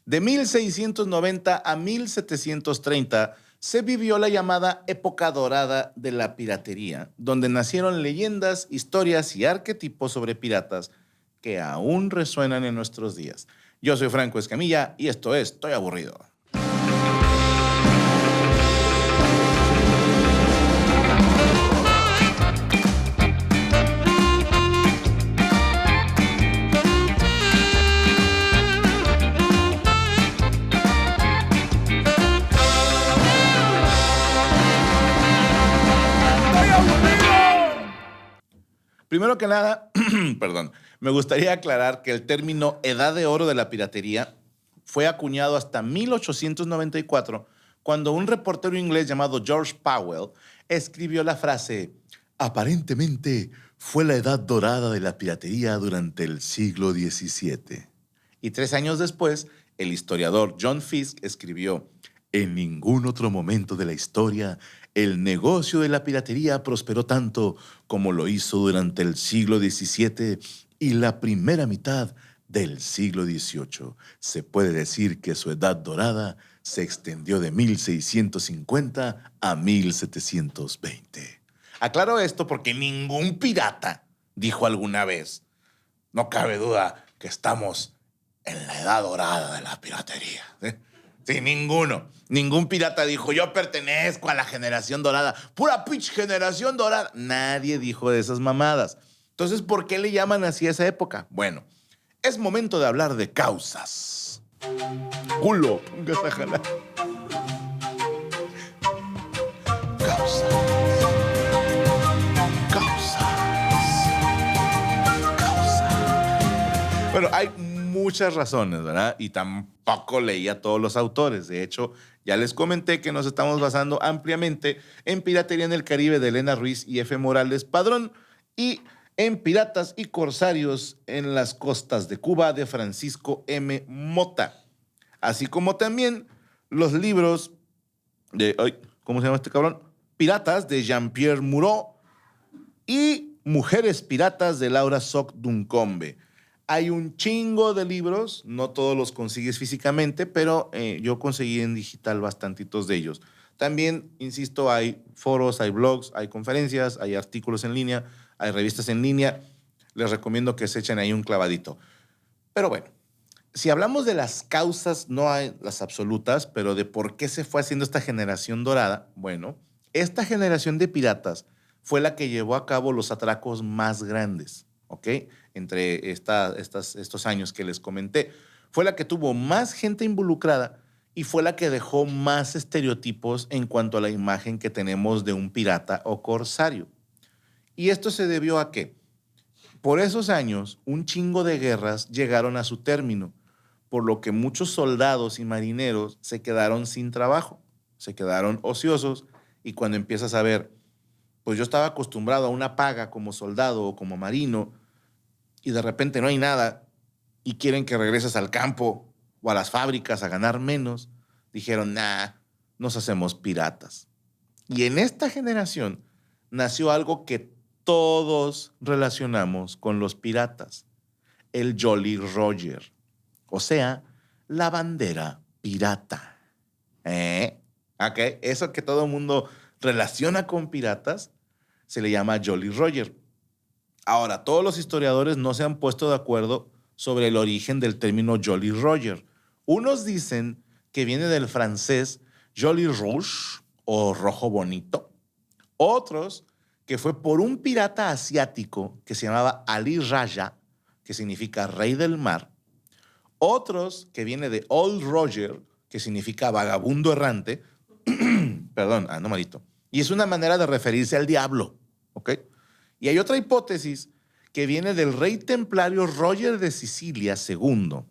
De 1690 a 1730 se vivió la llamada época dorada de la piratería, donde nacieron leyendas, historias y arquetipos sobre piratas que aún resuenan en nuestros días. Yo soy Franco Escamilla y esto es Estoy Aburrido. Primero que nada, perdón, me gustaría aclarar que el término Edad de Oro de la Piratería fue acuñado hasta 1894, cuando un reportero inglés llamado George Powell escribió la frase: aparentemente fue la edad dorada de la piratería durante el siglo XVII. Y 3 años después, el historiador John Fiske escribió: en ningún otro momento de la historia el negocio de la piratería prosperó tanto como lo hizo durante el siglo XVII y la primera mitad del siglo XVIII. Se puede decir que su edad dorada se extendió de 1650 a 1720. Aclaro esto porque ningún pirata dijo alguna vez: no cabe duda que estamos en la edad dorada de la piratería. Sí, ninguno. Ningún pirata dijo: yo pertenezco a la generación dorada. Pura pitch generación dorada. Nadie dijo de esas mamadas. Entonces, ¿por qué le llaman así a esa época? Bueno, es momento de hablar de causas. Culo, póngase a jalar. Causas. Bueno, hay muchas razones, ¿verdad? Y tampoco leía todos los autores. De hecho, ya les comenté que nos estamos basando ampliamente en Piratería en el Caribe de Elena Ruiz y F. Morales Padrón y en Piratas y Corsarios en las costas de Cuba de Francisco M. Mota. Así como también los libros de... ¿cómo se llama este cabrón? Piratas de Jean-Pierre Moreau y Mujeres Piratas de Laura Soc Duncombe. Hay un chingo de libros, no todos los consigues físicamente, pero yo conseguí en digital bastantitos de ellos. También, insisto, hay foros, hay blogs, hay conferencias, hay artículos en línea, hay revistas en línea. Les recomiendo que se echen ahí un clavadito. Pero bueno, si hablamos de las causas, no hay las absolutas, pero de por qué se fue haciendo esta generación dorada, bueno, esta generación de piratas fue la que llevó a cabo los atracos más grandes, ¿ok? Entre estos años que les comenté. Fue la que tuvo más gente involucrada y fue la que dejó más estereotipos en cuanto a la imagen que tenemos de un pirata o corsario. ¿Y esto se debió a qué? Por esos años, un chingo de guerras llegaron a su término, por lo que muchos soldados y marineros se quedaron sin trabajo, se quedaron ociosos, y cuando empiezas a ver, pues yo estaba acostumbrado a una paga como soldado o como marino, y de repente no hay nada y quieren que regreses al campo o a las fábricas a ganar menos, dijeron: nah, nos hacemos piratas. Y en esta generación nació algo que todos relacionamos con los piratas: el Jolly Roger, o sea, la bandera pirata. ¿Ok? Eso que todo el mundo relaciona con piratas se le llama Jolly Roger. Ahora, todos los historiadores no se han puesto de acuerdo sobre el origen del término Jolly Roger. Unos dicen que viene del francés Jolly Rouge o rojo bonito. Otros que fue por un pirata asiático que se llamaba Ali Raja, que significa rey del mar. Otros que viene de Old Roger, que significa vagabundo errante. Perdón, no malito. Y es una manera de referirse al diablo, ¿ok? Y hay otra hipótesis que viene del rey templario Roger de Sicilia II.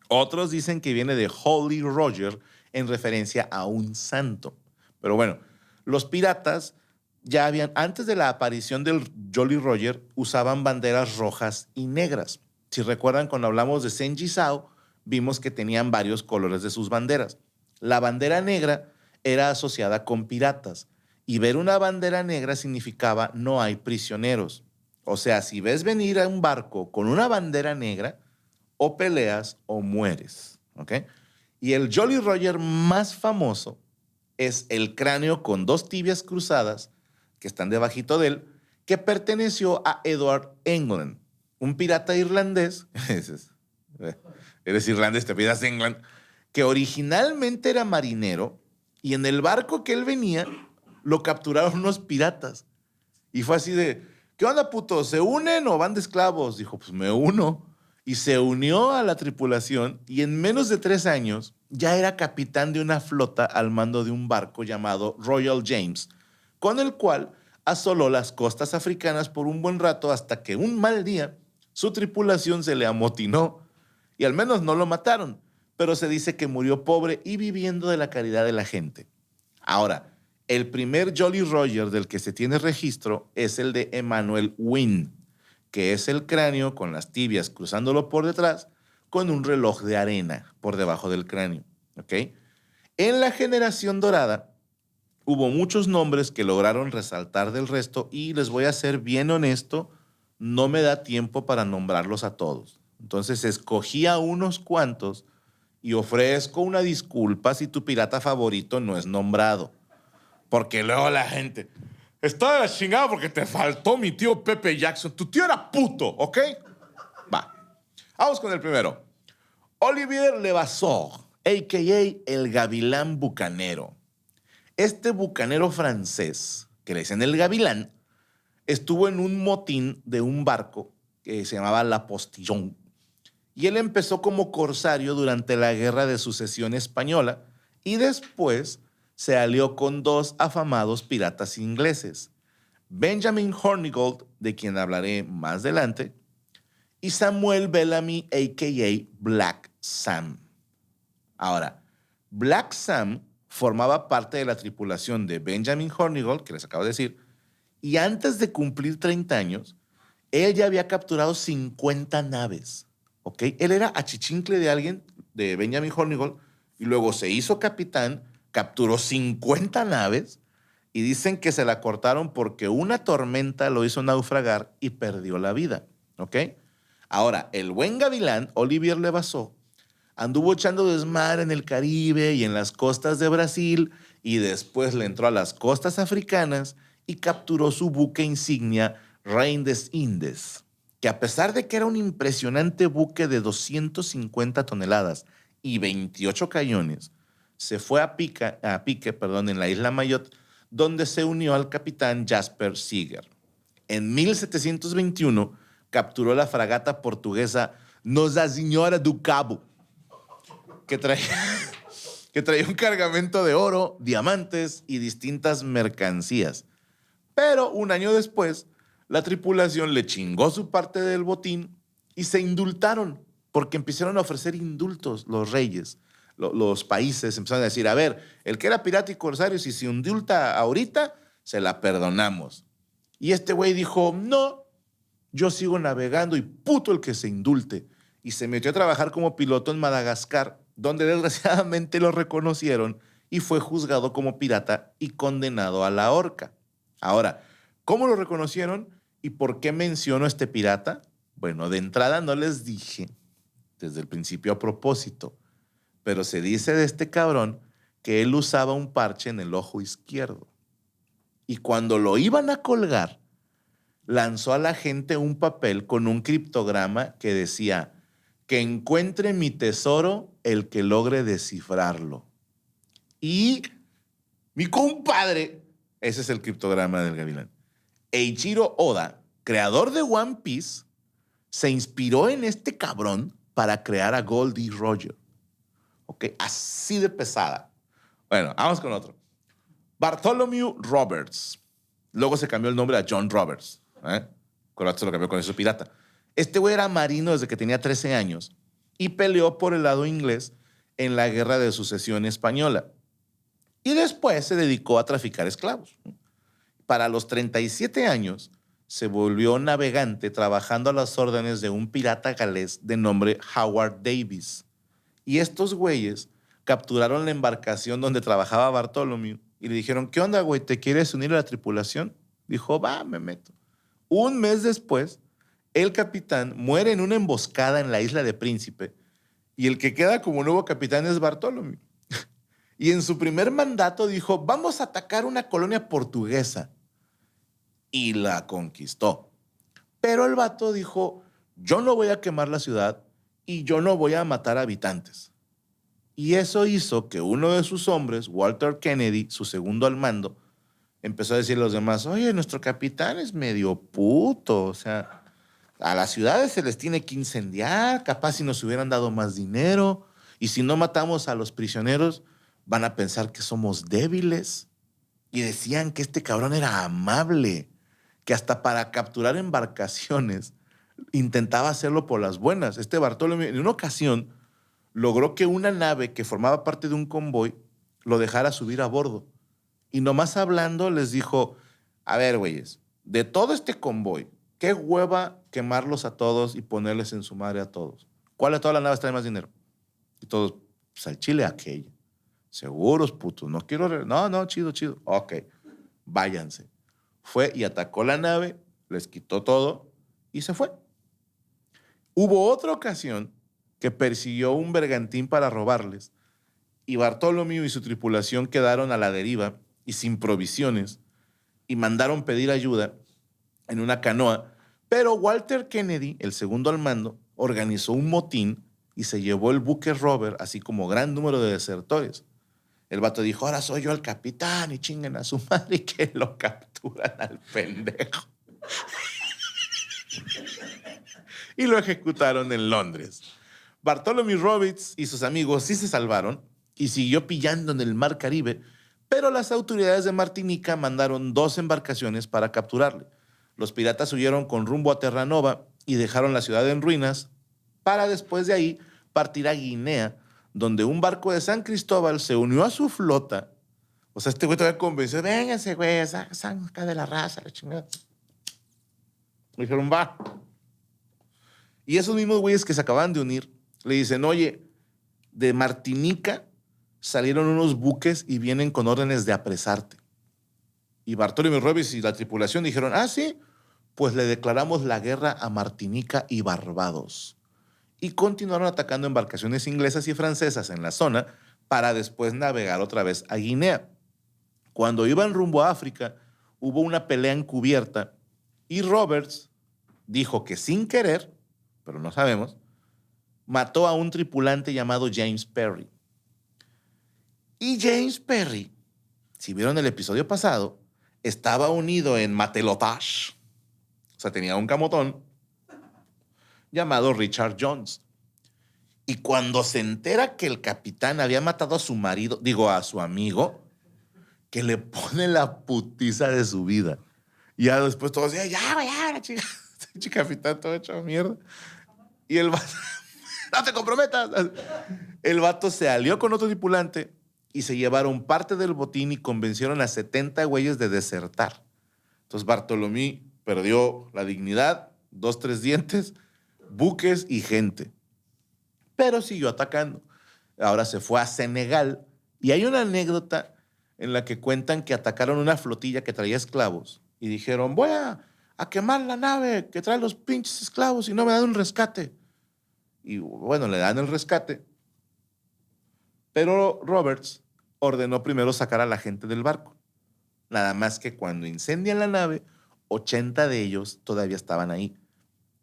Otros dicen que viene de Holy Roger en referencia a un santo. Pero bueno, los piratas ya habían, antes de la aparición del Jolly Roger, usaban banderas rojas y negras. Si recuerdan, cuando hablamos de Senji Sao, vimos que tenían varios colores de sus banderas. La bandera negra era asociada con piratas. Y ver una bandera negra significaba no hay prisioneros. O sea, si ves venir a un barco con una bandera negra, o peleas o mueres. ¿ok? Y el Jolly Roger más famoso es el cráneo con 2 tibias cruzadas que están debajito de él, que perteneció a Edward England, un pirata irlandés. Eres irlandés, te pidas England, que originalmente era marinero y en el barco que él venía lo capturaron unos piratas. Y fue así de, ¿qué onda, puto? ¿Se unen o van de esclavos? Dijo, pues me uno. Y se unió a la tripulación y en menos de 3 años ya era capitán de una flota al mando de un barco llamado Royal James, con el cual asoló las costas africanas por un buen rato hasta que un mal día su tripulación se le amotinó y al menos no lo mataron, pero se dice que murió pobre y viviendo de la caridad de la gente. Ahora, el primer Jolly Roger del que se tiene registro es el de Emmanuel Wynne, que es el cráneo con las tibias cruzándolo por detrás con un reloj de arena por debajo del cráneo. ¿Ok? En la generación dorada hubo muchos nombres que lograron resaltar del resto y les voy a ser bien honesto, no me da tiempo para nombrarlos a todos. Entonces escogí a unos cuantos y ofrezco una disculpa si tu pirata favorito no es nombrado. Porque luego la gente, está de la chingada porque te faltó mi tío Pepe Jackson. Tu tío era puto, ¿ok? Va. Vamos con el primero. Olivier Levasseur, a.k.a. el Gavilán Bucanero. Este bucanero francés, que le dicen el Gavilán, estuvo en un motín de un barco que se llamaba La Postillon. Y él empezó como corsario durante la Guerra de Sucesión Española y después se alió con 2 afamados piratas ingleses, Benjamin Hornigold, de quien hablaré más adelante, y Samuel Bellamy, a.k.a. Black Sam. Ahora, Black Sam formaba parte de la tripulación de Benjamin Hornigold, que les acabo de decir, y antes de cumplir 30 años, él ya había capturado 50 naves. ¿Ok? Él era achichincle de alguien, de Benjamin Hornigold, y luego se hizo capitán, capturó 50 naves, y dicen que se la cortaron porque una tormenta lo hizo naufragar y perdió la vida. ¿Ok? Ahora, el buen gavilán, Olivier Levasseur, anduvo echando desmadre en el Caribe y en las costas de Brasil, y después le entró a las costas africanas y capturó su buque insignia Rein des Indes, que a pesar de que era un impresionante buque de 250 toneladas y 28 cañones, se fue a pique en la isla Mayotte, donde se unió al capitán Jasper Seeger. En 1721 capturó la fragata portuguesa Nossa Senhora do Cabo, que traía un cargamento de oro, diamantes y distintas mercancías. Pero un año después, la tripulación le chingó su parte del botín y se indultaron, porque empezaron a ofrecer indultos los reyes. Los países empezaron a decir, a ver, el que era pirata y corsario, si se indulta ahorita, se la perdonamos. Y este güey dijo, no, yo sigo navegando y puto el que se indulte. Y se metió a trabajar como piloto en Madagascar, donde desgraciadamente lo reconocieron y fue juzgado como pirata y condenado a la horca. Ahora, ¿cómo lo reconocieron y por qué menciono a este pirata? Bueno, de entrada no les dije desde el principio a propósito, pero se dice de este cabrón que él usaba un parche en el ojo izquierdo. Y cuando lo iban a colgar, lanzó a la gente un papel con un criptograma que decía, que encuentre mi tesoro el que logre descifrarlo. Y mi compadre, ese es el criptograma del gavilán, Eiichiro Oda, creador de One Piece, se inspiró en este cabrón para crear a Goldie Roger. ¿Ok? Así de pesada. Bueno, vamos con otro. Bartholomew Roberts. Luego se cambió el nombre a John Roberts. Correcto, se lo cambió con eso pirata. Este güey era marino desde que tenía 13 años y peleó por el lado inglés en la Guerra de Sucesión Española. Y después se dedicó a traficar esclavos. Para los 37 años se volvió navegante trabajando a las órdenes de un pirata galés de nombre Howard Davis. Y estos güeyes capturaron la embarcación donde trabajaba Bartholomew y le dijeron, ¿qué onda, güey? ¿Te quieres unir a la tripulación? Dijo, va, me meto. Un mes después, el capitán muere en una emboscada en la isla de Príncipe Y el que queda como nuevo capitán es Bartholomew. Y en su primer mandato dijo, vamos a atacar una colonia portuguesa. Y la conquistó. Pero el vato dijo, yo no voy a quemar la ciudad y yo no voy a matar habitantes. Y eso hizo que uno de sus hombres, Walter Kennedy, su segundo al mando, empezó a decirle a los demás, oye, nuestro capitán es medio puto, o sea, a las ciudades se les tiene que incendiar, capaz si nos hubieran dado más dinero, y si no matamos a los prisioneros, van a pensar que somos débiles. Y decían que este cabrón era amable, que hasta para capturar embarcaciones intentaba hacerlo por las buenas. Este Bartolomé, en una ocasión, logró que una nave que formaba parte de un convoy lo dejara subir a bordo. Y nomás hablando les dijo, a ver, güeyes, de todo este convoy, qué hueva quemarlos a todos y ponerles en su madre a todos. ¿Cuál de todas las naves trae más dinero? Y todos, pues al chile aquella. Seguros, putos, no quiero... No, chido, chido. Ok, váyanse. Fue y atacó la nave, les quitó todo y se fue. Hubo otra ocasión que persiguió un bergantín para robarles y Bartholomew y su tripulación quedaron a la deriva y sin provisiones y mandaron pedir ayuda en una canoa, pero Walter Kennedy, el segundo al mando, organizó un motín y se llevó el buque Robert, así como gran número de desertores. El vato dijo, ahora soy yo el capitán y chinguen a su madre y que lo capturan al pendejo. Y lo ejecutaron en Londres. Bartholomew Roberts y sus amigos sí se salvaron y siguió pillando en el mar Caribe, pero las autoridades de Martinica mandaron 2 embarcaciones para capturarle. Los piratas huyeron con rumbo a Terranova y dejaron la ciudad en ruinas para después de ahí partir a Guinea, donde un barco de San Cristóbal se unió a su flota. O sea, este güey todavía convenció, vénganse, güey, saca de la raza, la chingada. Dijeron, va. Y esos mismos güeyes que se acaban de unir le dicen, oye, de Martinica salieron unos buques y vienen con órdenes de apresarte. Y Bartholomew Roberts y la tripulación dijeron, ah, sí, pues le declaramos la guerra a Martinica y Barbados. Y continuaron atacando embarcaciones inglesas y francesas en la zona para después navegar otra vez a Guinea. Cuando iban rumbo a África, hubo una pelea encubierta y Roberts dijo que sin querer, pero no sabemos, mató a un tripulante llamado James Perry. Y James Perry, si vieron el episodio pasado, estaba unido en matelotage. O sea, tenía un camotón llamado Richard Jones. Y cuando se entera que el capitán había matado a su marido, digo, a su amigo, que le pone la putiza de su vida. Y ya después todos decían, ya, la chica, este capitán todo hecho mierda. Y el vato, no te comprometas. El vato se alió con otro tripulante y se llevaron parte del botín y convencieron a 70 güeyes de desertar. Entonces Bartholomew perdió la dignidad, 2, 3 dientes, buques y gente. Pero siguió atacando. Ahora se fue a Senegal y hay una anécdota en la que cuentan que atacaron una flotilla que traía esclavos y dijeron, voy a quemar la nave que trae los pinches esclavos y no me dan un rescate. Y bueno, le dan el rescate, pero Roberts ordenó primero sacar a la gente del barco. Nada más que cuando incendian la nave, 80 de ellos todavía estaban ahí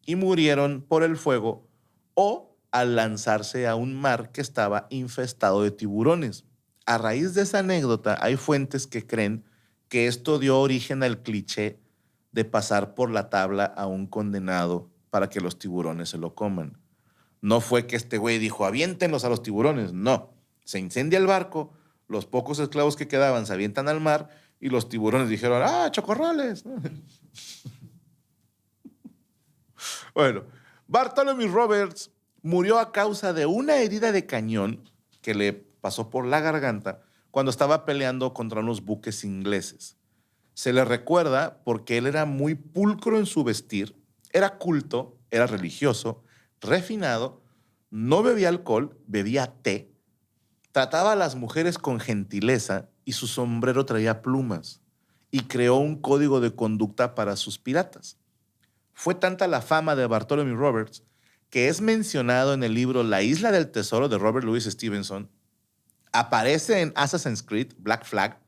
y murieron por el fuego o al lanzarse a un mar que estaba infestado de tiburones. A raíz de esa anécdota, hay fuentes que creen que esto dio origen al cliché de pasar por la tabla a un condenado para que los tiburones se lo coman. No fue que este güey dijo, aviéntenlos a los tiburones. No, se incendia el barco, los pocos esclavos que quedaban se avientan al mar y los tiburones dijeron, ¡ah, chocorroles! Bueno, Bartholomew Roberts murió a causa de una herida de cañón que le pasó por la garganta cuando estaba peleando contra unos buques ingleses. Se le recuerda porque él era muy pulcro en su vestir, era culto, era religioso, refinado, no bebía alcohol, bebía té, trataba a las mujeres con gentileza y su sombrero traía plumas y creó un código de conducta para sus piratas. Fue tanta la fama de Bartholomew Roberts que es mencionado en el libro La Isla del Tesoro de Robert Louis Stevenson, aparece en Assassin's Creed, Black Flag,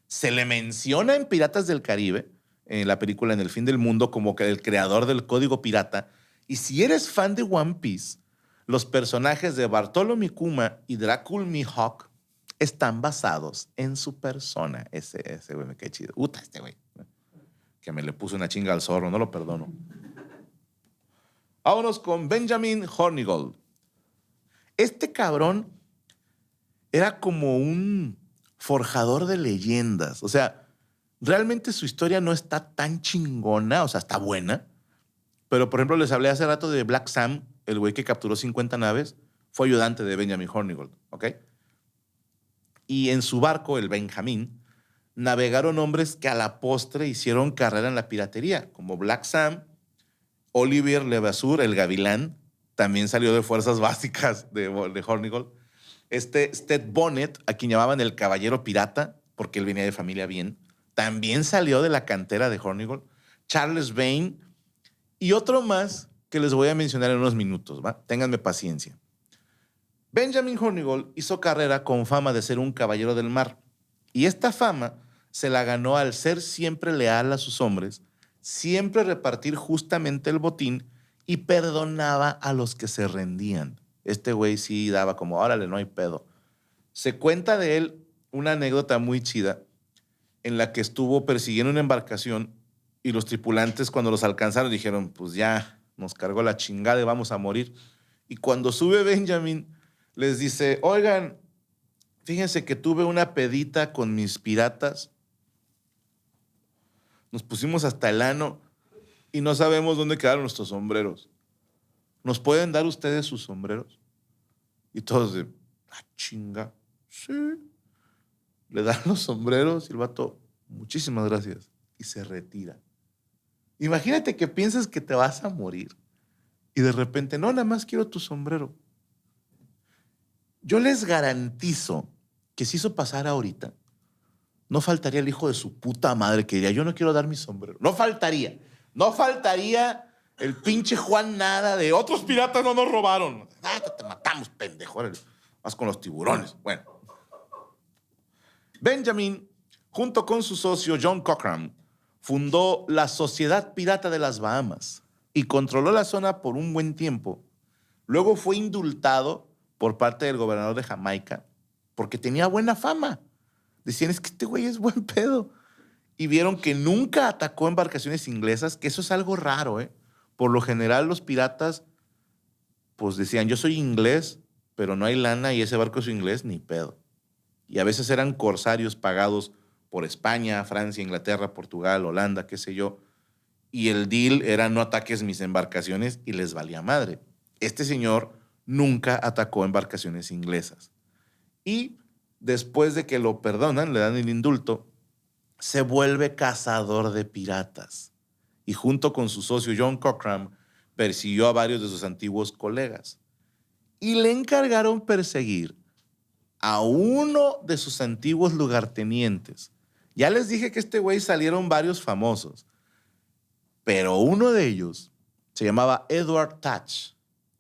se le menciona en Piratas del Caribe, en la película En el Fin del Mundo, como que el creador del código pirata. Y si eres fan de One Piece, los personajes de Bartholomew Kuma y Dracul Mihawk están basados en su persona. Ese güey me queda chido. Este güey. Que me le puso una chinga al zorro, no lo perdono. Vámonos con Benjamin Hornigold. Este cabrón era como un forjador de leyendas. O sea, realmente su historia no está tan chingona, o sea, está buena. Pero, por ejemplo, les hablé hace rato de Black Sam, el güey que capturó 50 naves, fue ayudante de Benjamin Hornigold, ¿ok? Y en su barco, el Benjamín, navegaron hombres que a la postre hicieron carrera en la piratería, como Black Sam, Olivier Levasseur, el Gavilán, también salió de fuerzas básicas de Hornigold. Sted Bonnet, a quien llamaban el Caballero Pirata, porque él venía de familia bien, también salió de la cantera de Hornigold. Charles Vane y otro más que les voy a mencionar en unos minutos, ¿va? Ténganme paciencia. Benjamin Hornigold hizo carrera con fama de ser un caballero del mar. Y esta fama se la ganó al ser siempre leal a sus hombres, siempre repartir justamente el botín y perdonaba a los que se rendían. Este güey sí daba como, órale, no hay pedo. Se cuenta de él una anécdota muy chida en la que estuvo persiguiendo una embarcación y los tripulantes cuando los alcanzaron dijeron, pues ya, nos cargó la chingada y vamos a morir. Y cuando sube Benjamin, les dice, oigan, fíjense que tuve una pedita con mis piratas. Nos pusimos hasta el ano y no sabemos dónde quedaron nuestros sombreros. ¿Nos pueden dar ustedes sus sombreros? Y todos de, chinga, sí. Le dan los sombreros y el vato, muchísimas gracias. Y se retira. Imagínate que piensas que te vas a morir y de repente, no, nada más quiero tu sombrero. Yo les garantizo que si eso pasara ahorita, no faltaría el hijo de su puta madre que diría, yo no quiero dar mi sombrero. No faltaría. No faltaría el pinche Juan Nada de otros piratas no nos robaron. Te matamos, pendejo. Vas con los tiburones. Bueno. Benjamin, junto con su socio John Cochran, fundó la Sociedad Pirata de las Bahamas y controló la zona por un buen tiempo. Luego fue indultado por parte del gobernador de Jamaica porque tenía buena fama. Decían, es que este güey es buen pedo. Y vieron que nunca atacó embarcaciones inglesas, que eso es algo raro, ¿eh? Por lo general los piratas, pues decían, yo soy inglés, pero no hay lana y ese barco es inglés, ni pedo. Y a veces eran corsarios pagados por España, Francia, Inglaterra, Portugal, Holanda, qué sé yo. Y el deal era no ataques mis embarcaciones y les valía madre. Este señor nunca atacó embarcaciones inglesas. Y después de que lo perdonan, le dan el indulto, se vuelve cazador de piratas. Y junto con su socio John Cochran, persiguió a varios de sus antiguos colegas. Y le encargaron perseguir a uno de sus antiguos lugartenientes. Ya les dije que este güey salieron varios famosos, pero uno de ellos se llamaba Edward Thatch,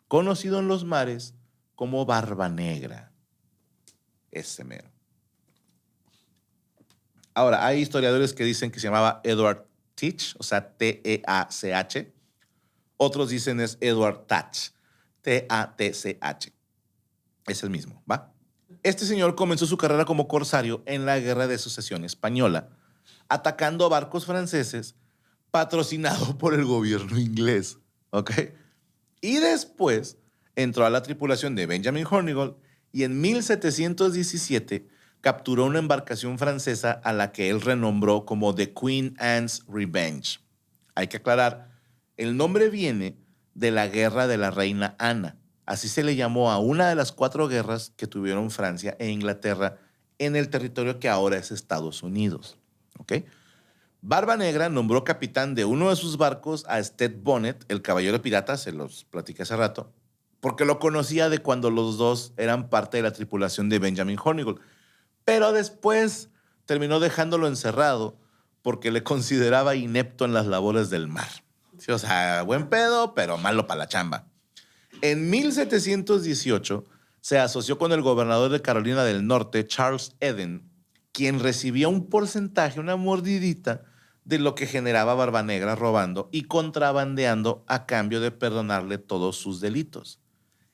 conocido en los mares como Barba Negra. Ese mero. Ahora, hay historiadores que dicen que se llamaba Edward Teach, o sea, T-E-A-C-H. Otros dicen es Edward Thatch, T-A-T-C-H. Es el mismo, ¿va? Este señor comenzó su carrera como corsario en la Guerra de Sucesión Española, atacando barcos franceses patrocinado por el gobierno inglés, ¿ok? Y después entró a la tripulación de Benjamin Hornigold y en 1717 capturó una embarcación francesa a la que él renombró como The Queen Anne's Revenge. Hay que aclarar, el nombre viene de la guerra de la reina Ana. Así se le llamó a una de las 4 guerras que tuvieron Francia e Inglaterra en el territorio que ahora es Estados Unidos. ¿Ok? Barba Negra nombró capitán de uno de sus barcos a Sted Bonnet, el caballero pirata, se los platiqué hace rato, porque lo conocía de cuando los dos eran parte de la tripulación de Benjamin Hornigold. Pero después terminó dejándolo encerrado porque le consideraba inepto en las labores del mar. Sí, o sea, buen pedo, pero malo para la chamba. En 1718 se asoció con el gobernador de Carolina del Norte, Charles Eden, quien recibía un porcentaje, una mordidita, de lo que generaba Barbanegra robando y contrabandeando a cambio de perdonarle todos sus delitos.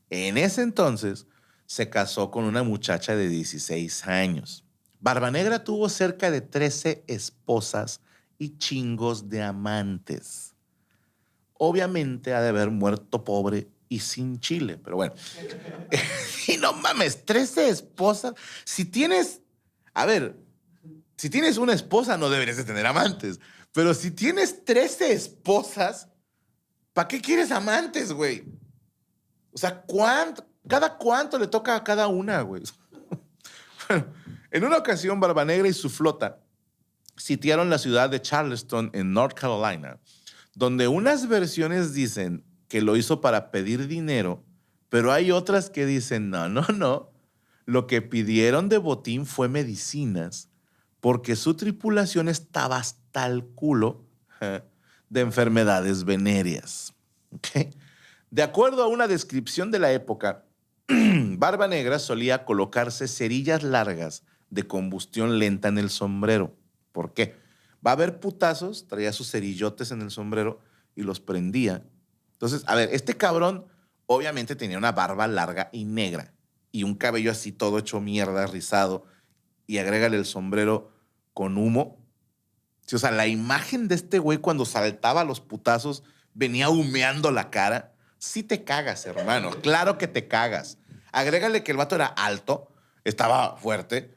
En ese entonces se casó con una muchacha de 16 años. Barbanegra tuvo cerca de 13 esposas y chingos de amantes. Obviamente ha de haber muerto pobre y sin chile, pero bueno. Y no mames, 13 esposas. Si tienes, a ver, si tienes una esposa no deberías de tener amantes, pero si tienes 13 esposas, ¿para qué quieres amantes, güey? O sea, ¿cada cuánto le toca a cada una, güey? Bueno, en una ocasión, Barbanegra y su flota sitiaron la ciudad de Charleston en North Carolina, donde unas versiones dicen que lo hizo para pedir dinero, pero hay otras que dicen, no, no, no, lo que pidieron de botín fue medicinas, porque su tripulación estaba hasta el culo de enfermedades venéreas. ¿Okay? De acuerdo a una descripción de la época, Barba Negra solía colocarse cerillas largas de combustión lenta en el sombrero. ¿Por qué? Va a haber putazos, traía sus cerillotes en el sombrero y los prendía. Entonces, a ver, este cabrón obviamente tenía una barba larga y negra y un cabello así todo hecho mierda, rizado, y agrégale el sombrero con humo. Sí, o sea, la imagen de este güey cuando saltaba a los putazos venía humeando la cara. Sí te cagas, hermano. Claro que te cagas. Agrégale que el vato era alto, estaba fuerte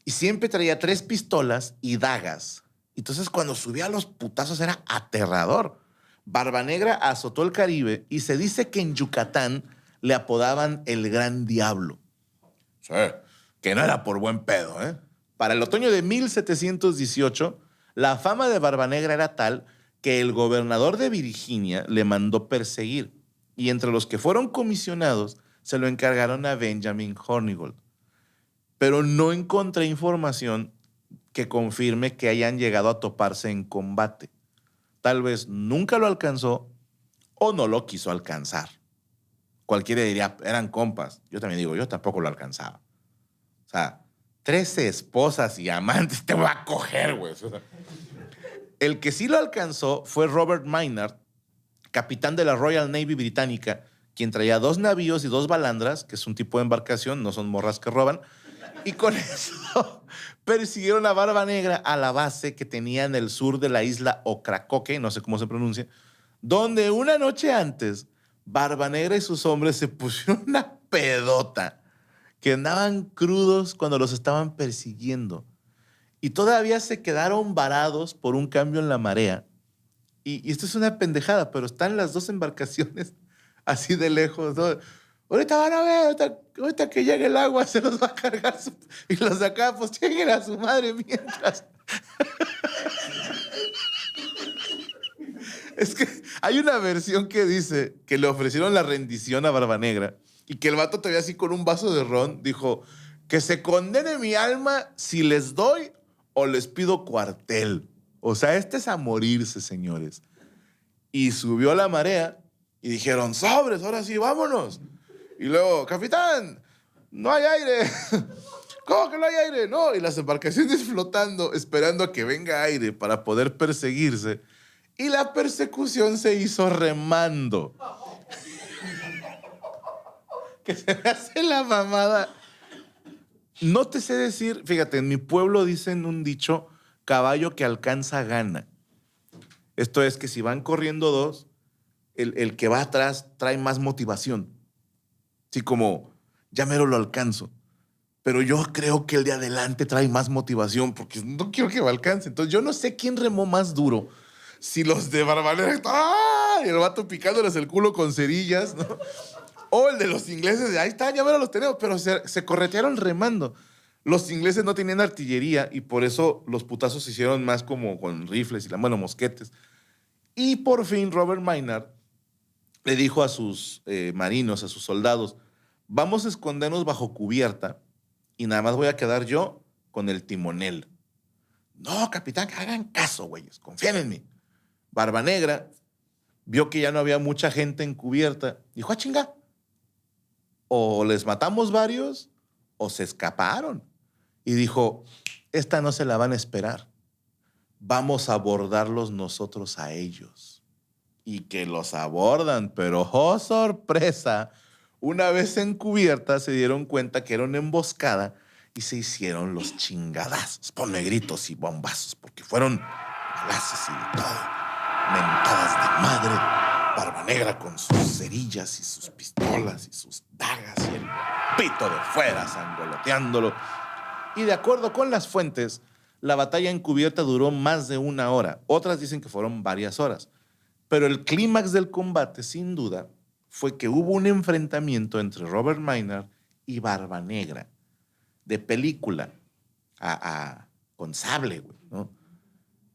y siempre traía 3 pistolas y dagas. Entonces, cuando subía a los putazos era aterrador. Barba Negra azotó el Caribe y se dice que en Yucatán le apodaban el Gran Diablo. Sí, que no era por buen pedo, ¿eh? Para el otoño de 1718, la fama de Barbanegra era tal que el gobernador de Virginia le mandó perseguir y entre los que fueron comisionados se lo encargaron a Benjamin Hornigold. Pero no encontré información que confirme que hayan llegado a toparse en combate. Tal vez nunca lo alcanzó o no lo quiso alcanzar. Cualquiera diría, eran compas. Yo también digo, yo tampoco lo alcanzaba. O sea, 13 esposas y amantes te va a coger, güey. O sea, el que sí lo alcanzó fue Robert Maynard, capitán de la Royal Navy británica, quien traía 2 navíos y 2 balandras, que es un tipo de embarcación, no son morras que roban, y con eso persiguieron a Barba Negra a la base que tenía en el sur de la isla Ocracoke, no sé cómo se pronuncia, donde una noche antes Barba Negra y sus hombres se pusieron una pedota, que andaban crudos cuando los estaban persiguiendo. Y todavía se quedaron varados por un cambio en la marea. Y esto es una pendejada, pero están las 2 embarcaciones así de lejos, ¿no? Ahorita van a ver, ahorita que llegue el agua se los va a cargar. Y los de acá, pues lleguen a su madre mientras. Es que hay una versión que dice que le ofrecieron la rendición a Barba Negra y que el vato todavía así con un vaso de ron dijo que se condene mi alma si les doy o les pido cuartel. O sea, este es a morirse, señores. Y subió la marea y dijeron, sobres, ahora sí, vámonos. Y luego, capitán, no hay aire. ¿Cómo que no hay aire? No, y las embarcaciones flotando, esperando a que venga aire para poder perseguirse. Y la persecución se hizo remando. Que se me hace la mamada. No te sé decir, fíjate, en mi pueblo dicen un dicho, caballo que alcanza gana. Esto es que si van corriendo 2, el que va atrás trae más motivación. Así como, ya mero lo alcanzo. Pero yo creo que el de adelante trae más motivación porque no quiero que me alcance. Entonces yo no sé quién remó más duro. Si los de Barbanera, ¡ah! Y el vato picándoles el culo con cerillas, ¿no? O el de los ingleses, ahí está, ya mero los tenemos, pero se corretearon remando. Los ingleses no tenían artillería y por eso los putazos se hicieron más como con rifles y, bueno, mosquetes. Y por fin Robert Maynard le dijo a sus marinos, a sus soldados, vamos a escondernos bajo cubierta y nada más voy a quedar yo con el timonel. No, capitán, que hagan caso, güeyes, confíen en mí. Barba Negra vio que ya no había mucha gente en cubierta. Dijo, ah, chinga, o les matamos varios o se escaparon. Y dijo, esta no se la van a esperar. Vamos a abordarlos nosotros a ellos. Y que los abordan, pero ¡oh, sorpresa! Una vez en cubierta se dieron cuenta que era una emboscada y se hicieron los chingadazos. Ponme gritos y bombazos, porque fueron balazos y de todo. Mentadas de madre. Barba Negra con sus cerillas y sus pistolas y sus dagas y el pito de fuera sangoloteándolo. Y de acuerdo con las fuentes, la batalla encubierta duró más de 1 hora. Otras dicen que fueron varias horas. Pero el clímax del combate, sin duda, fue que hubo un enfrentamiento entre Robert Maynard y Barba Negra, de película, con sable, güey, ¿no?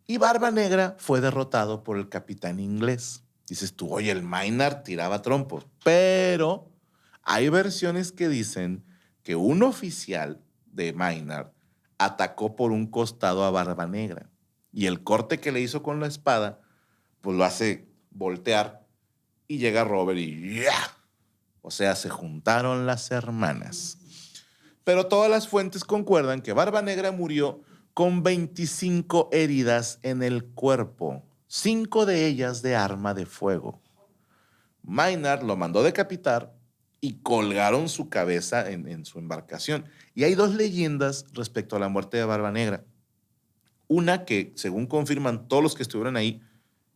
Y Barba Negra fue derrotado por el capitán inglés. Dices tú, oye, el Maynard tiraba trompos. Pero hay versiones que dicen que un oficial de Maynard atacó por un costado a Barba Negra. Y el corte que le hizo con la espada, pues lo hace voltear y llega Robert y ¡ya! O sea, se juntaron las hermanas. Pero todas las fuentes concuerdan que Barba Negra murió con 25 heridas en el cuerpo, 5 de ellas de arma de fuego. Maynard lo mandó decapitar y colgaron su cabeza en su embarcación. Y hay 2 leyendas respecto a la muerte de Barba Negra. Una que, según confirman todos los que estuvieron ahí,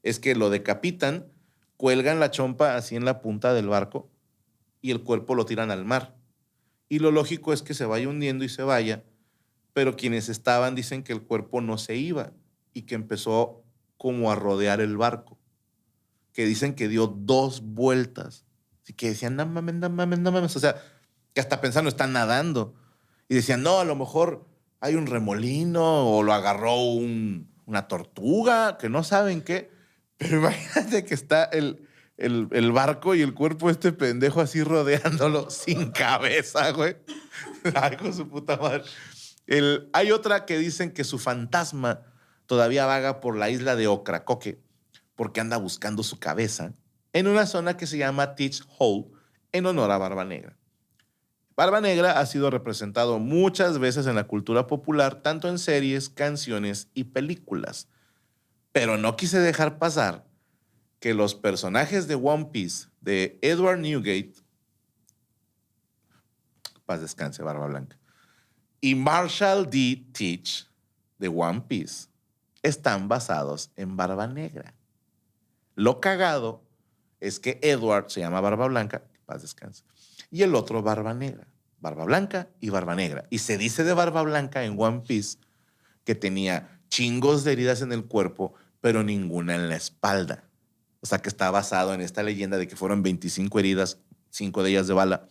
es que lo decapitan, cuelgan la chompa así en la punta del barco y el cuerpo lo tiran al mar. Y lo lógico es que se vaya hundiendo y se vaya, pero quienes estaban dicen que el cuerpo no se iba y que empezó como a rodear el barco, que dicen que dio 2 vueltas. Así que decían, no mames, no mames, no mames. O sea, que hasta pensando, están nadando. Y decían, no, a lo mejor hay un remolino o lo agarró una tortuga, que no saben qué. Pero imagínate que está el barco y el cuerpo de este pendejo así rodeándolo sin cabeza, güey. Ay, con su puta madre. Hay otra que dicen que su fantasma todavía vaga por la isla de Ocracoke porque anda buscando su cabeza en una zona que se llama Teach Hole en honor a Barba Negra. Barba Negra ha sido representado muchas veces en la cultura popular, tanto en series, canciones y películas. Pero no quise dejar pasar que los personajes de One Piece de Edward Newgate, paz descanse, Barba Blanca, y Marshall D. Teach de One Piece están basados en Barba Negra. Lo cagado es que Edward se llama Barba Blanca, paz descanse, y el otro Barba Negra. Barba Blanca y Barba Negra. Y se dice de Barba Blanca en One Piece que tenía chingos de heridas en el cuerpo, pero ninguna en la espalda. O sea, que está basado en esta leyenda de que fueron 25 heridas, 5 de ellas de bala.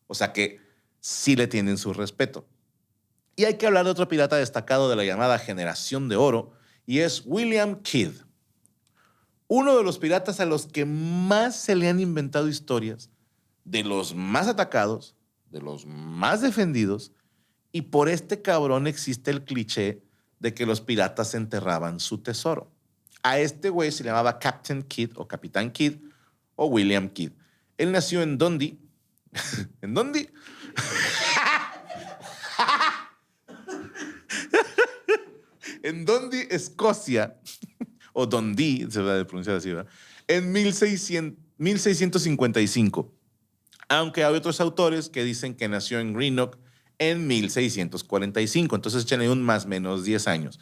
O sea, que sí le tienen su respeto. Y hay que hablar de otro pirata destacado de la llamada Generación de Oro, y es William Kidd. Uno de los piratas a los que más se le han inventado historias, de los más atacados, de los más defendidos, y por este cabrón existe el cliché de que los piratas enterraban su tesoro. A este güey se le llamaba Captain Kidd o Capitán Kidd o William Kidd. Él nació en Dundee. ¿En Dundee? En Dundee, Escocia, o Dundee, se va a pronunciar así, ¿verdad? En 1655. Aunque hay otros autores que dicen que nació en Greenock en 1645. Entonces échenle un más o menos 10 años.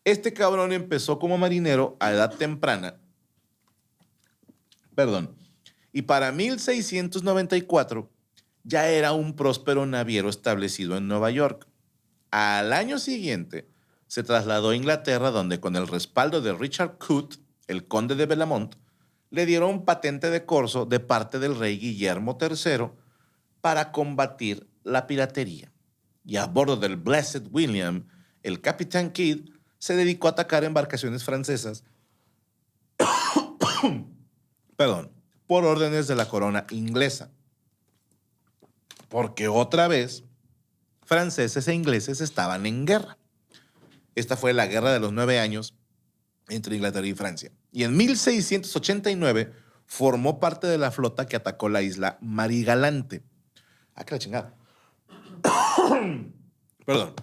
Este cabrón empezó como marinero a edad temprana. Perdón. Y para 1694 ya era un próspero naviero establecido en Nueva York. Al año siguiente se trasladó a Inglaterra, donde con el respaldo de Richard Coote, el conde de Bellamont, le dieron patente de corso de parte del rey Guillermo III para combatir la piratería. Y a bordo del Blessed William, el capitán Kidd se dedicó a atacar embarcaciones francesas por órdenes de la corona inglesa. Porque otra vez, franceses e ingleses estaban en guerra. Esta fue la Guerra de los 9 años entre Inglaterra y Francia. Y en 1689 formó parte de la flota que atacó la isla Marigalante. Ah, que la chingada. Perdón.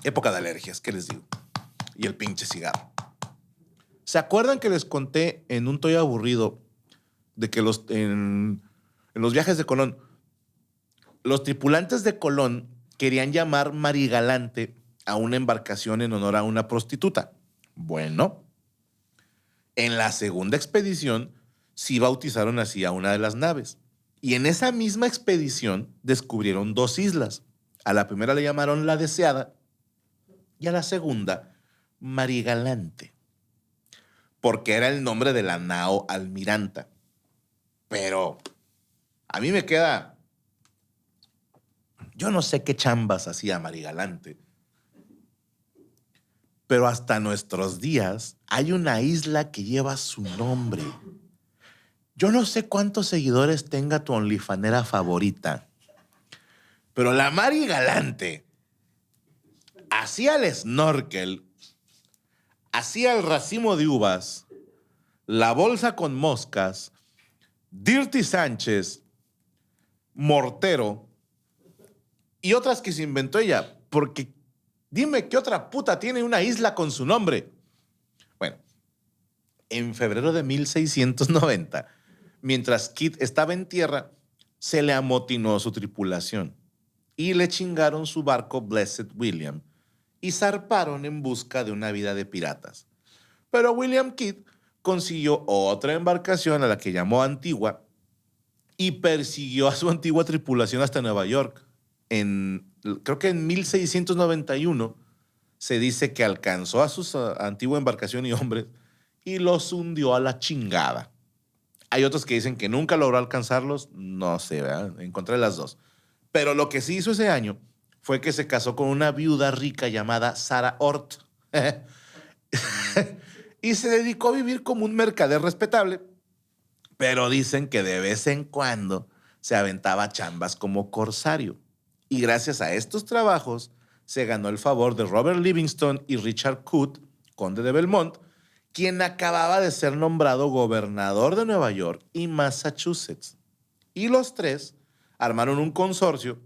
Época de alergias, ¿qué les digo? Y el pinche cigarro. ¿Se acuerdan que les conté en un toy aburrido de que en los viajes de Colón, los tripulantes de Colón querían llamar Marigalante a una embarcación en honor a una prostituta? Bueno, en la segunda expedición sí bautizaron así a una de las naves. Y en esa misma expedición descubrieron 2 islas. A la primera le llamaron La Deseada y a la segunda Marigalante, porque era el nombre de la nao almiranta. Pero a mí me queda... Yo no sé qué chambas hacía Marigalante, pero hasta nuestros días hay una isla que lleva su nombre. Yo no sé cuántos seguidores tenga tu onlyfanera favorita, pero la Marigalante hacía el snorkel, hacía el racimo de uvas, la bolsa con moscas, Dirty Sánchez, Mortero y otras que se inventó ella. Porque dime qué otra puta tiene una isla con su nombre. Bueno, en febrero de 1690, mientras Kidd estaba en tierra, se le amotinó su tripulación y le chingaron su barco Blessed William y zarparon en busca de una vida de piratas. Pero William Kidd consiguió otra embarcación a la que llamó Antigua y persiguió a su antigua tripulación hasta Nueva York. Creo que en 1691 se dice que alcanzó a su antigua embarcación y hombres y los hundió a la chingada. Hay otros que dicen que nunca logró alcanzarlos, no sé, ¿verdad? Encontré las dos. Pero lo que sí hizo ese año fue que se casó con una viuda rica llamada Sarah Ort y se dedicó a vivir como un mercader respetable, pero dicen que de vez en cuando se aventaba chambas como corsario. Y gracias a estos trabajos se ganó el favor de Robert Livingston y Richard Coote, conde de Belmont, quien acababa de ser nombrado gobernador de Nueva York y Massachusetts. Y los tres armaron un consorcio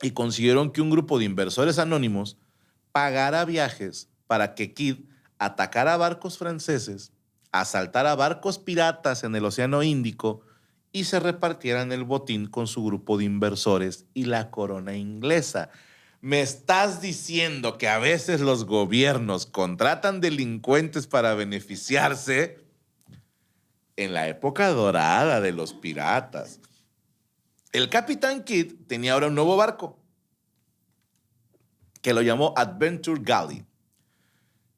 y consiguieron que un grupo de inversores anónimos pagara viajes para que Kidd atacara barcos franceses, asaltara barcos piratas en el Océano Índico y se repartieran el botín con su grupo de inversores y la corona inglesa. ¿Me estás diciendo que a veces los gobiernos contratan delincuentes para beneficiarse? En la época dorada de los piratas, el capitán Kidd tenía ahora un nuevo barco que lo llamó Adventure Galley.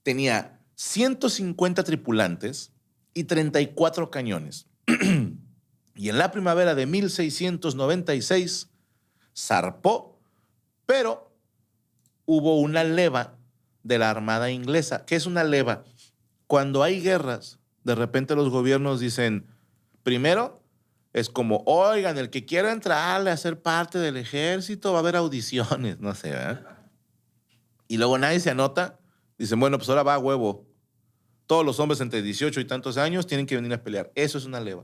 Tenía 150 tripulantes y 34 cañones. Y en la primavera de 1696 zarpó, pero hubo una leva de la Armada inglesa. ¿Qué es una leva? Cuando hay guerras, de repente los gobiernos dicen, primero, es como, oigan, el que quiera entrarle a ser parte del ejército va a haber audiciones, no sé, ¿verdad? Y luego nadie se anota, dicen, bueno, pues ahora va a huevo. Todos los hombres entre 18 y tantos años tienen que venir a pelear. Eso es una leva.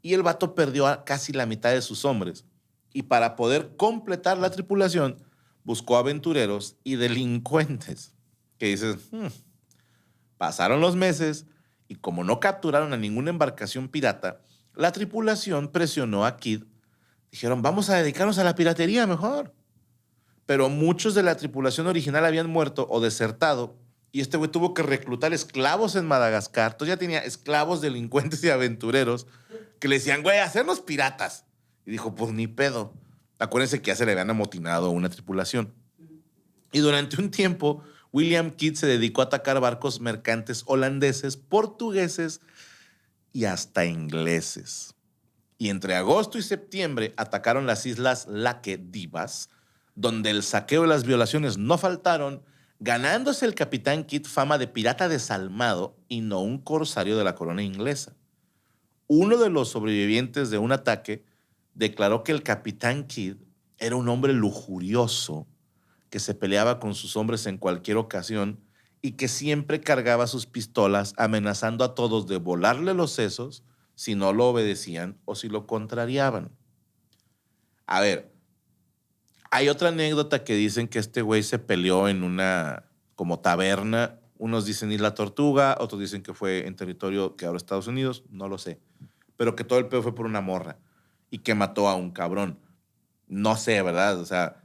Y el vato perdió a casi la mitad de sus hombres. Y para poder completar la tripulación, buscó aventureros y delincuentes. Que dices, pasaron los meses y como no capturaron a ninguna embarcación pirata, la tripulación presionó a Kidd. Dijeron, vamos a dedicarnos a la piratería mejor. Pero muchos de la tripulación original habían muerto o desertado y este güey tuvo que reclutar esclavos en Madagascar. Entonces ya tenía esclavos, delincuentes y aventureros que le decían, güey, hacernos piratas. Y dijo, pues ni pedo. Acuérdense que ya se le habían amotinado a una tripulación. Y durante un tiempo, William Kidd se dedicó a atacar barcos mercantes holandeses, portugueses y hasta ingleses. Y entre agosto y septiembre atacaron las islas Lake Divas, donde el saqueo y las violaciones no faltaron, ganándose el capitán Kidd fama de pirata desalmado y no un corsario de la corona inglesa. Uno de los sobrevivientes de un ataque declaró que el capitán Kidd era un hombre lujurioso que se peleaba con sus hombres en cualquier ocasión y que siempre cargaba sus pistolas amenazando a todos de volarle los sesos si no lo obedecían o si lo contrariaban. A ver, hay otra anécdota que dicen que este güey se peleó en una como taberna. Unos dicen Isla Tortuga, otros dicen que fue en territorio que ahora es Estados Unidos, no lo sé. Pero que todo el pedo fue por una morra y que mató a un cabrón. No sé, ¿verdad? O sea,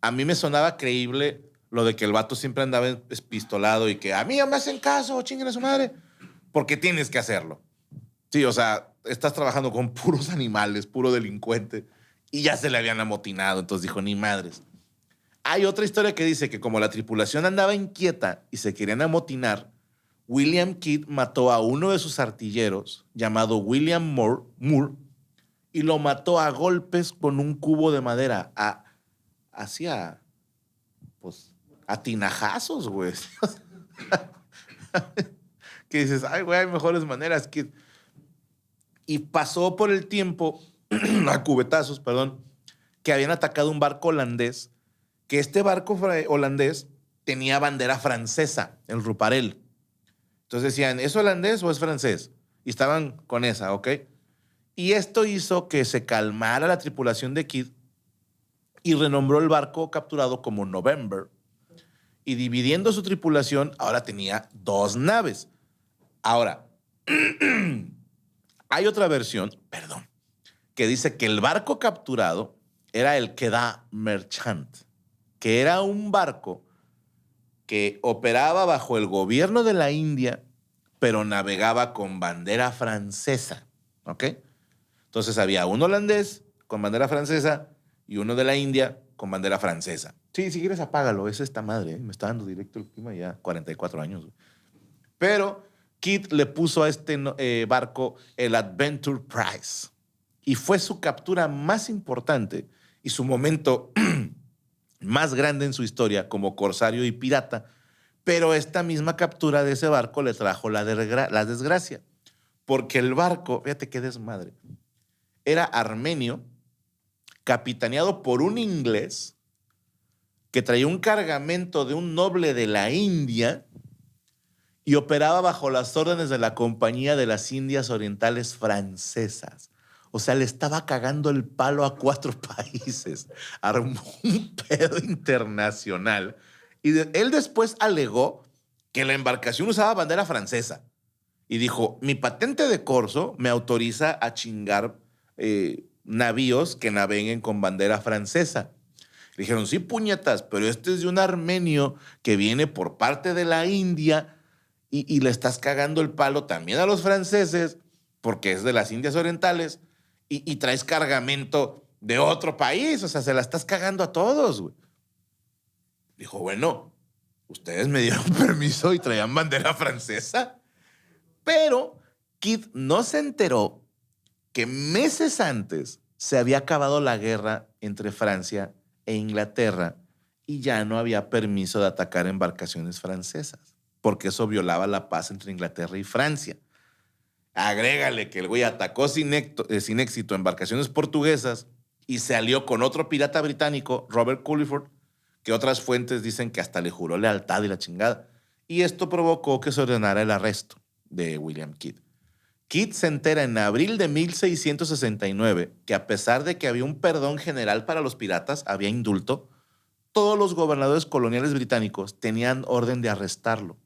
a mí me sonaba creíble lo de que el vato siempre andaba espistolado y que a mí no me hacen caso, chinguen a su madre, porque tienes que hacerlo. Sí, o sea, estás trabajando con puros animales, puro delincuente, y ya se le habían amotinado, entonces dijo, ni madres. Hay otra historia que dice que como la tripulación andaba inquieta y se querían amotinar, William Kidd mató a uno de sus artilleros, llamado William Moore, y lo mató a golpes con un cubo de madera, hacia, pues, a tinajazos, güey. Que dices, ay, güey, hay mejores maneras, Kidd. Y pasó por el tiempo, a cubetazos, perdón, que habían atacado un barco holandés, que este barco holandés tenía bandera francesa, el Ruparel. Entonces decían, ¿es holandés o es francés? Y estaban con esa, ¿ok? Y esto hizo que se calmara la tripulación de Kidd y renombró el barco capturado como November. Y dividiendo su tripulación, ahora tenía 2 naves. Ahora, hay otra versión, perdón, que dice que el barco capturado era el Kedah Merchant, que era un barco que operaba bajo el gobierno de la India, pero navegaba con bandera francesa, ¿ok? Entonces había un holandés con bandera francesa y uno de la India con bandera francesa. Sí, si quieres apágalo, es esta madre, ¿eh? Me está dando directo el clima ya, 44 años. Güey. Pero Kidd le puso a este barco el Adventure Prize y fue su captura más importante y su momento más grande en su historia como corsario y pirata. Pero esta misma captura de ese barco le trajo la desgracia, porque el barco, fíjate qué desmadre, era armenio, capitaneado por un inglés que traía un cargamento de un noble de la India y operaba bajo las órdenes de la Compañía de las Indias Orientales Francesas. O sea, le estaba cagando el palo a 4 países. Armó un pedo internacional. Y él después alegó que la embarcación usaba bandera francesa. Y dijo, mi patente de corso me autoriza a chingar navíos que naveguen con bandera francesa. Le dijeron, sí, puñetas, pero este es de un armenio que viene por parte de la India y le estás cagando el palo también a los franceses porque es de las Indias Orientales y traes cargamento de otro país. O sea, se la estás cagando a todos, güey. Dijo, bueno, ustedes me dieron permiso y traían bandera francesa. Pero Kidd no se enteró que meses antes se había acabado la guerra entre Francia e Inglaterra y ya no había permiso de atacar embarcaciones francesas, porque eso violaba la paz entre Inglaterra y Francia. Agrégale que el güey atacó sin éxito embarcaciones portuguesas y se alió con otro pirata británico, Robert Culliford, que otras fuentes dicen que hasta le juró lealtad y la chingada. Y esto provocó que se ordenara el arresto de William Kidd. Kidd se entera en abril de 1669 que a pesar de que había un perdón general para los piratas, había indulto, todos los gobernadores coloniales británicos tenían orden de arrestarlo.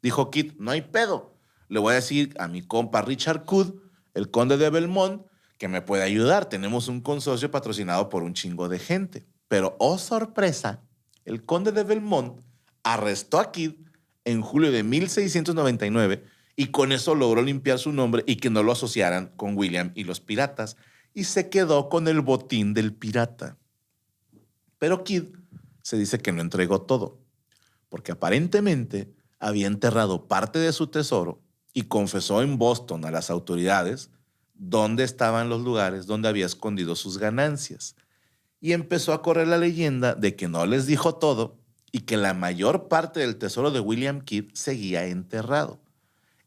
Dijo Kidd, no hay pedo. Le voy a decir a mi compa Richard Coode, el conde de Belmont, que me puede ayudar. Tenemos un consorcio patrocinado por un chingo de gente. Pero, oh sorpresa, el conde de Belmont arrestó a Kidd en julio de 1699 y con eso logró limpiar su nombre y que no lo asociaran con William y los piratas y se quedó con el botín del pirata. Pero Kidd se dice que no entregó todo, porque aparentemente había enterrado parte de su tesoro y confesó en Boston a las autoridades dónde estaban los lugares donde había escondido sus ganancias. Y empezó a correr la leyenda de que no les dijo todo y que la mayor parte del tesoro de William Kidd seguía enterrado.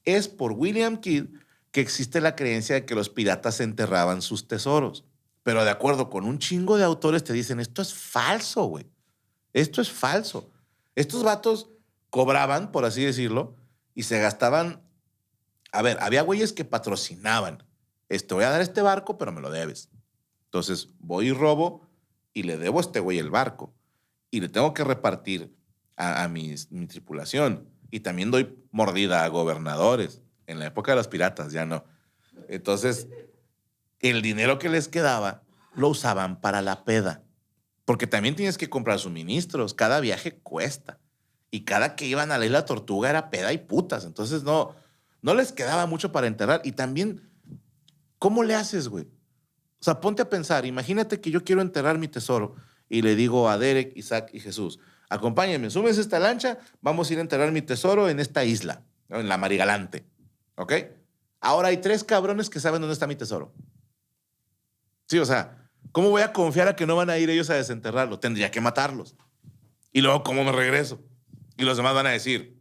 Es por William Kidd que existe la creencia de que los piratas enterraban sus tesoros. Pero de acuerdo con un chingo de autores te dicen, esto es falso, güey. Esto es falso. Estos vatos cobraban, por así decirlo, y se gastaban. A ver, había güeyes que patrocinaban. Te voy a dar este barco, pero me lo debes. Entonces voy y robo y le debo a este güey el barco. Y le tengo que repartir a mi tripulación. Y también doy mordida a gobernadores. En la época de los piratas, ya no. Entonces, el dinero que les quedaba lo usaban para la peda. Porque también tienes que comprar suministros. Cada viaje cuesta. Y cada que iban a la Isla Tortuga era peda y putas. Entonces no les quedaba mucho para enterrar. Y también, ¿cómo le haces, güey? O sea, ponte a pensar. Imagínate que yo quiero enterrar mi tesoro y le digo a Derek, Isaac y Jesús, acompáñenme, súmense esta lancha, vamos a ir a enterrar mi tesoro en esta isla, ¿no? En la Marigalante. ¿Ok? Ahora hay 3 cabrones que saben dónde está mi tesoro. Sí, o sea, ¿cómo voy a confiar a que no van a ir ellos a desenterrarlo? Tendría que matarlos. Y luego, ¿cómo me regreso? Y los demás van a decir,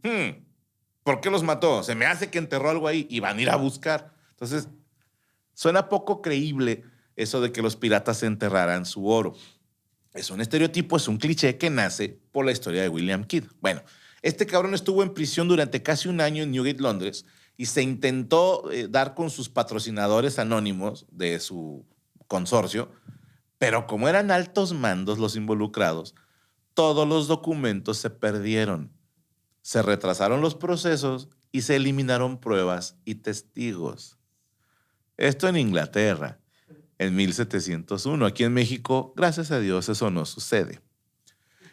¿por qué los mató? Se me hace que enterró algo ahí y van a ir a buscar. Entonces, suena poco creíble eso de que los piratas enterraran su oro. Es un estereotipo, es un cliché que nace por la historia de William Kidd. Bueno, este cabrón estuvo en prisión durante casi un año en Newgate, Londres, y se intentó dar con sus patrocinadores anónimos de su consorcio, pero como eran altos mandos los involucrados, todos los documentos se perdieron. Se retrasaron los procesos y se eliminaron pruebas y testigos. Esto en Inglaterra, en 1701. Aquí en México, gracias a Dios, eso no sucede.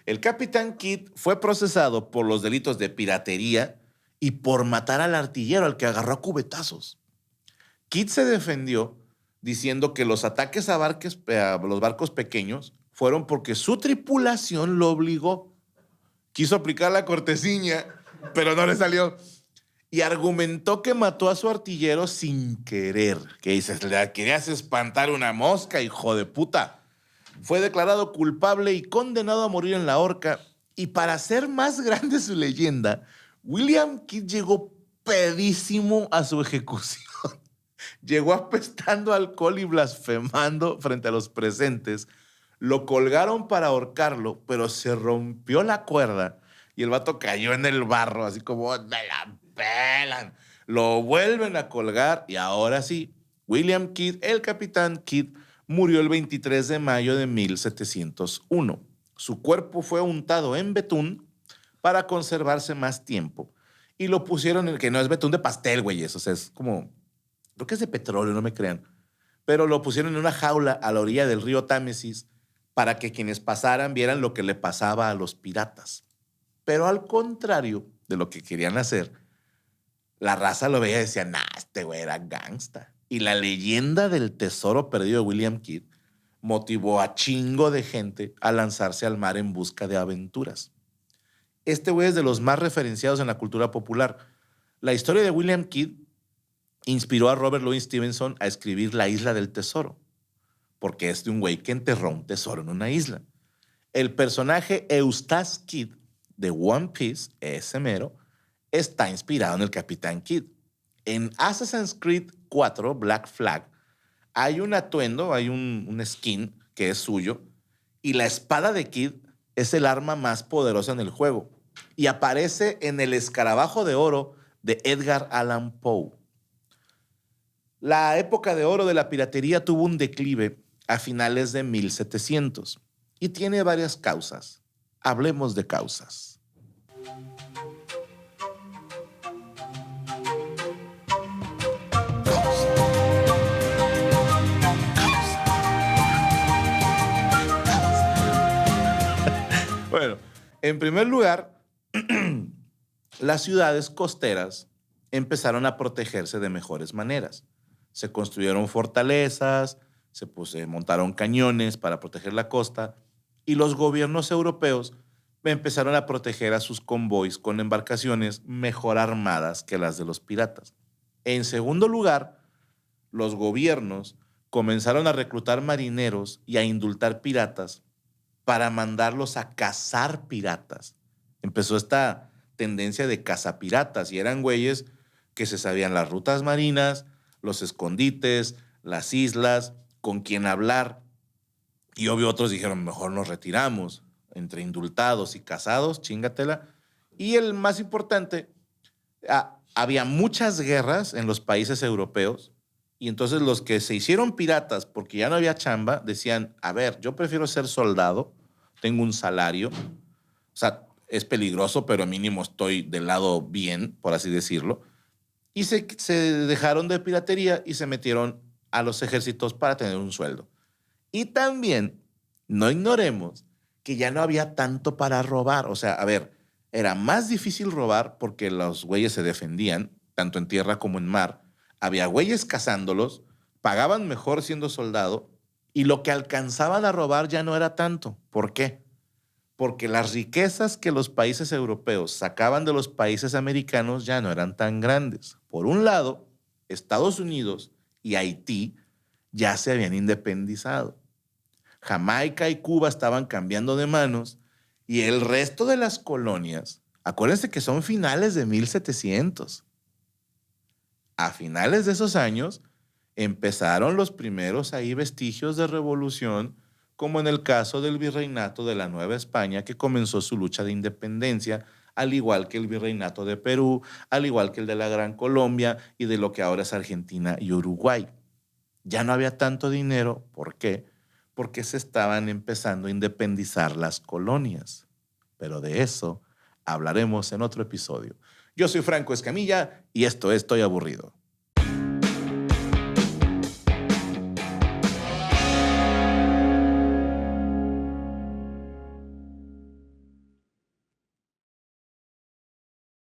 El capitán Kidd fue procesado por los delitos de piratería y por matar al artillero al que agarró a cubetazos. Kidd se defendió diciendo que los ataques a los barcos pequeños fueron porque su tripulación lo obligó. Quiso aplicar la cortesía, pero no le salió. Y argumentó que mató a su artillero sin querer. Que dices, le querías espantar una mosca, hijo de puta. Fue declarado culpable y condenado a morir en la horca. Y para hacer más grande su leyenda, William Kidd llegó pedísimo a su ejecución. Llegó apestando alcohol y blasfemando frente a los presentes. Lo colgaron para ahorcarlo, pero se rompió la cuerda y el vato cayó en el barro, así como, me la pelan. Lo vuelven a colgar y ahora sí, William Kidd, el capitán Kidd, murió el 23 de mayo de 1701. Su cuerpo fue untado en betún para conservarse más tiempo. Y lo pusieron en, que no es betún de pastel, güey, eso, o sea, es como, creo que es de petróleo, no me crean. Pero lo pusieron en una jaula a la orilla del río Támesis para que quienes pasaran vieran lo que le pasaba a los piratas. Pero al contrario de lo que querían hacer, la raza lo veía y decía, nah, este güey era gangsta. Y la leyenda del tesoro perdido de William Kidd motivó a chingo de gente a lanzarse al mar en busca de aventuras. Este güey es de los más referenciados en la cultura popular. La historia de William Kidd inspiró a Robert Louis Stevenson a escribir La Isla del Tesoro, porque es de un güey que enterró un tesoro en una isla. El personaje Eustace Kidd de One Piece, ese mero, está inspirado en el Capitán Kidd. En Assassin's Creed 4, Black Flag, hay un atuendo, hay un skin que es suyo, y la espada de Kidd es el arma más poderosa en el juego. Y aparece en el escarabajo de oro de Edgar Allan Poe. La época de oro de la piratería tuvo un declive a finales de 1700 y tiene varias causas. Hablemos de causas. Bueno, en primer lugar, las ciudades costeras empezaron a protegerse de mejores maneras. Se construyeron fortalezas, se montaron cañones para proteger la costa y los gobiernos europeos empezaron a proteger a sus convoys con embarcaciones mejor armadas que las de los piratas. En segundo lugar, los gobiernos comenzaron a reclutar marineros y a indultar piratas para mandarlos a cazar piratas. Empezó esta tendencia de cazapiratas y eran güeyes que se sabían las rutas marinas, los escondites, las islas, con quién hablar. Y obvio otros dijeron, mejor nos retiramos. Entre indultados y casados, chingatela. Y el más importante, había muchas guerras en los países europeos Y entonces los que se hicieron piratas porque ya no había chamba decían, a ver, yo prefiero ser soldado, tengo un salario, o sea, es peligroso, pero mínimo estoy del lado bien, por así decirlo. Y se dejaron de piratería y se metieron a los ejércitos para tener un sueldo. Y también, no ignoremos que ya no había tanto para robar. O sea, a ver, era más difícil robar porque los güeyes se defendían, tanto en tierra como en mar. Había güeyes cazándolos, pagaban mejor siendo soldado y lo que alcanzaban a robar ya no era tanto. ¿Por qué? Porque las riquezas que los países europeos sacaban de los países americanos ya no eran tan grandes. Por un lado, Estados Unidos y Haití ya se habían independizado. Jamaica y Cuba estaban cambiando de manos y el resto de las colonias, acuérdense que son finales de 1700. A finales de esos años empezaron los primeros ahí vestigios de revolución, como en el caso del virreinato de la Nueva España, que comenzó su lucha de independencia, al igual que el virreinato de Perú, al igual que el de la Gran Colombia y de lo que ahora es Argentina y Uruguay. Ya no había tanto dinero. ¿Por qué? Porque se estaban empezando a independizar las colonias. Pero de eso hablaremos en otro episodio. Yo soy Franco Escamilla y esto es Estoy Aburrido.